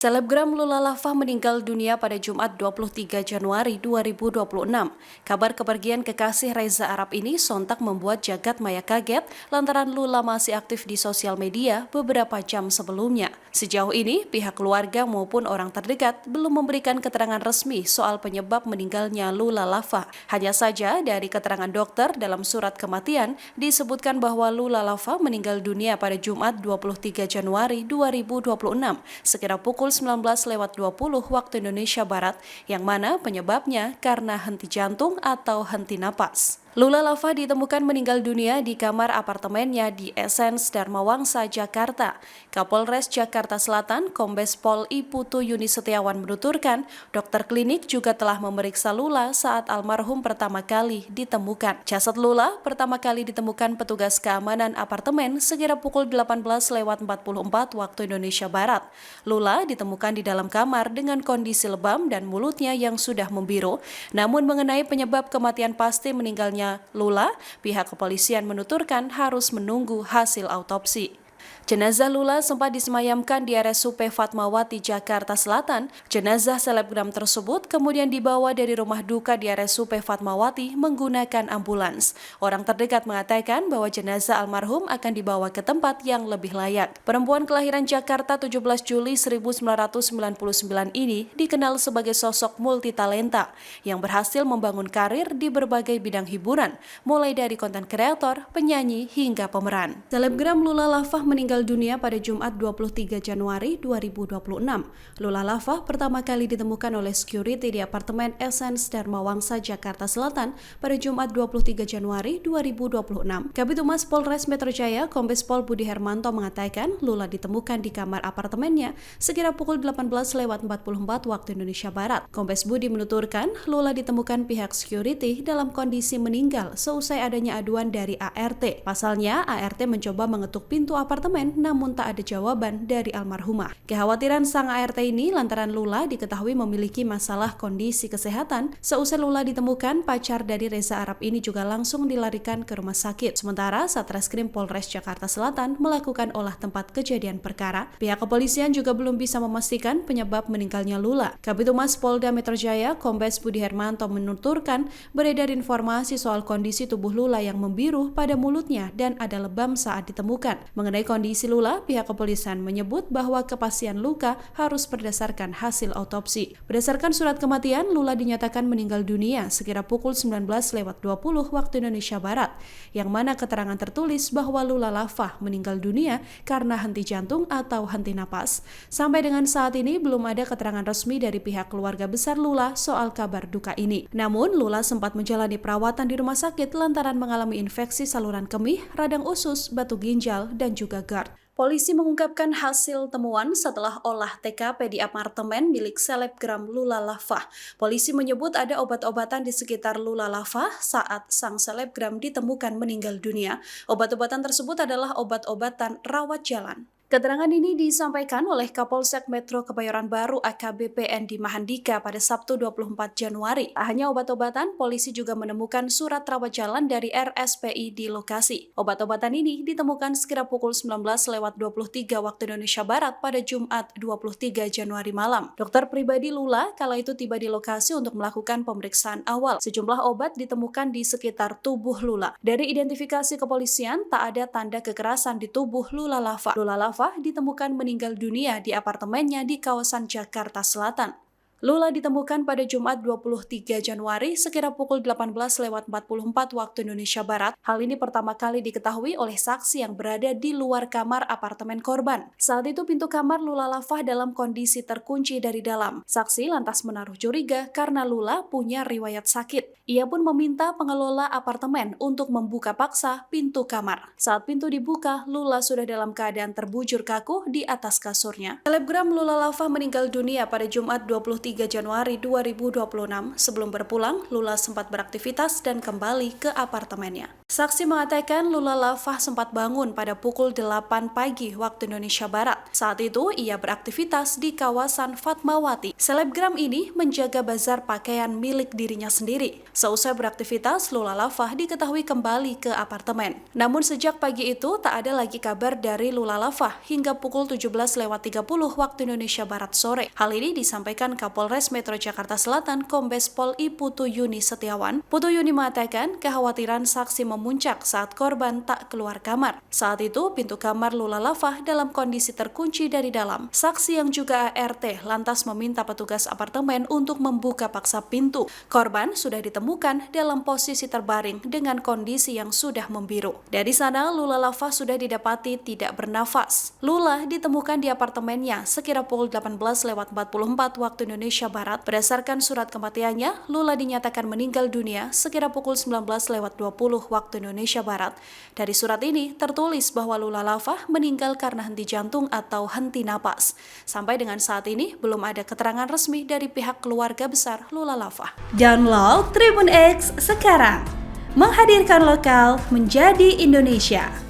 Selebgram Lula Lava meninggal dunia pada Jumat 23 Januari 2026. Kabar kepergian kekasih Reza Arab ini sontak membuat jagat maya kaget lantaran Lula masih aktif di sosial media beberapa jam sebelumnya. Sejauh ini, pihak keluarga maupun orang terdekat belum memberikan keterangan resmi soal penyebab meninggalnya Lula Lava. Hanya saja dari keterangan dokter dalam surat kematian disebutkan bahwa Lula Lava meninggal dunia pada Jumat 23 Januari 2026 sekira pukul 19.20 waktu Indonesia Barat, yang mana penyebabnya karena henti jantung atau henti napas. Lula Lava ditemukan meninggal dunia di kamar apartemennya di Essence Dharma Wangsa, Jakarta. Kapolres Jakarta Selatan, Kombes Pol I Putu Yuni Setiawan menuturkan, dokter klinik juga telah memeriksa Lula saat almarhum pertama kali ditemukan. Jasad Lula pertama kali ditemukan petugas keamanan apartemen sekira pukul 18.44 waktu Indonesia Barat. Lula ditemukan di dalam kamar dengan kondisi lebam dan mulutnya yang sudah membiru. Namun mengenai penyebab kematian pasti meninggalnya Lula, pihak kepolisian menuturkan harus menunggu hasil autopsi. Jenazah Lula sempat disemayamkan di RSUP Fatmawati, Jakarta Selatan. Jenazah selebgram tersebut kemudian dibawa dari rumah duka di RSUP Fatmawati menggunakan ambulans. Orang terdekat mengatakan bahwa jenazah almarhum akan dibawa ke tempat yang lebih layak. Perempuan kelahiran Jakarta 17 Juli 1999 ini dikenal sebagai sosok multitalenta yang berhasil membangun karir di berbagai bidang hiburan, mulai dari konten kreator, penyanyi, hingga pemeran. Selebgram Lula Lava meninggal dunia pada Jumat 23 Januari 2026. Lula Lava pertama kali ditemukan oleh security di apartemen Essence Dharma Wangsa, Jakarta Selatan pada Jumat 23 Januari 2026. Kabid Humas Polres Metro Jaya, Kombes Pol Budi Hermanto mengatakan Lula ditemukan di kamar apartemennya sekira pukul 18.44 waktu Indonesia Barat. Kombes Budi menuturkan Lula ditemukan pihak security dalam kondisi meninggal seusai adanya aduan dari ART. Pasalnya, ART mencoba mengetuk pintu apartemen namun tak ada jawaban dari almarhumah. Kekhawatiran sang ART ini lantaran Lula diketahui memiliki masalah kondisi kesehatan. Seusai Lula ditemukan, pacar dari Reza Arab ini juga langsung dilarikan ke rumah sakit. Sementara Satreskrim Polres Jakarta Selatan melakukan olah tempat kejadian perkara, pihak kepolisian juga belum bisa memastikan penyebab meninggalnya Lula. Kabid Humas Polda Metro Jaya, Kombes Budi Hermanto menuturkan beredar informasi soal kondisi tubuh Lula yang membiru pada mulutnya dan ada lebam saat ditemukan. Mengenai kondisi Lula, pihak kepolisian menyebut bahwa kepastian luka harus berdasarkan hasil autopsi. Berdasarkan surat kematian, Lula dinyatakan meninggal dunia sekira pukul 19.20 waktu Indonesia Barat, yang mana keterangan tertulis bahwa Lula Lava meninggal dunia karena henti jantung atau henti napas. Sampai dengan saat ini belum ada keterangan resmi dari pihak keluarga besar Lula soal kabar duka ini. Namun, Lula sempat menjalani perawatan di rumah sakit lantaran mengalami infeksi saluran kemih, radang usus, batu ginjal, dan juga GERD. Polisi mengungkapkan hasil temuan setelah olah TKP di apartemen milik selebgram Lula Lava. Polisi menyebut ada obat-obatan di sekitar Lula Lava saat sang selebgram ditemukan meninggal dunia. Obat-obatan tersebut adalah obat-obatan rawat jalan. Keterangan ini disampaikan oleh Kapolsek Metro Kebayoran Baru AKBP Endi Mahandika pada Sabtu 24 Januari. Tak hanya obat-obatan, polisi juga menemukan surat rawat jalan dari RSPI di lokasi. Obat-obatan ini ditemukan sekira pukul 19.23 waktu Indonesia Barat pada Jumat 23 Januari malam. Dokter pribadi Lula kala itu tiba di lokasi untuk melakukan pemeriksaan awal. Sejumlah obat ditemukan di sekitar tubuh Lula. Dari identifikasi kepolisian, tak ada tanda kekerasan di tubuh Lula Lava. Lula Lava ditemukan meninggal dunia di apartemennya di kawasan Jakarta Selatan. Lula ditemukan pada Jumat 23 Januari sekira pukul 18.44 waktu Indonesia Barat. Hal ini pertama kali diketahui oleh saksi yang berada di luar kamar apartemen korban. Saat itu pintu kamar Lula Lava dalam kondisi terkunci dari dalam. Saksi lantas menaruh curiga karena Lula punya riwayat sakit. Ia pun meminta pengelola apartemen untuk membuka paksa pintu kamar. Saat pintu dibuka, Lula sudah dalam keadaan terbujur kaku di atas kasurnya. Selebgram Lula Lava meninggal dunia pada Jumat 23 23 Januari 2026. Sebelum berpulang, Lula sempat beraktivitas dan kembali ke apartemennya. Saksi mengatakan Lula Lavah sempat bangun pada pukul 8 pagi waktu Indonesia Barat. Saat itu, ia beraktivitas di kawasan Fatmawati. Selebgram ini menjaga bazar pakaian milik dirinya sendiri. Seusai beraktivitas, Lula Lavah diketahui kembali ke apartemen. Namun sejak pagi itu, tak ada lagi kabar dari Lula Lavah hingga pukul 17.30 waktu Indonesia Barat sore. Hal ini disampaikan Kapolres Metro Jakarta Selatan Kombes Pol I Putu Yuni Setiawan. Putu Yuni mengatakan kekhawatiran saksi memuncak saat korban tak keluar kamar. Saat itu, pintu kamar Lula Lavah dalam kondisi terkunci dari dalam. Saksi yang juga ART lantas meminta petugas apartemen untuk membuka paksa pintu. Korban sudah ditemukan dalam posisi terbaring dengan kondisi yang sudah membiru. Dari sana, Lula Lavah sudah didapati tidak bernafas. Lula ditemukan di apartemennya sekira pukul 18.44 waktu Indonesia Barat. Berdasarkan surat kematiannya, Lula dinyatakan meninggal dunia sekira pukul 19.20 waktu Indonesia Barat. Dari surat ini tertulis bahwa Lula Lavah meninggal karena henti jantung atau henti napas. Sampai dengan saat ini belum ada keterangan resmi dari pihak keluarga besar Lula Lavah. Download Tribun X sekarang, menghadirkan lokal menjadi Indonesia.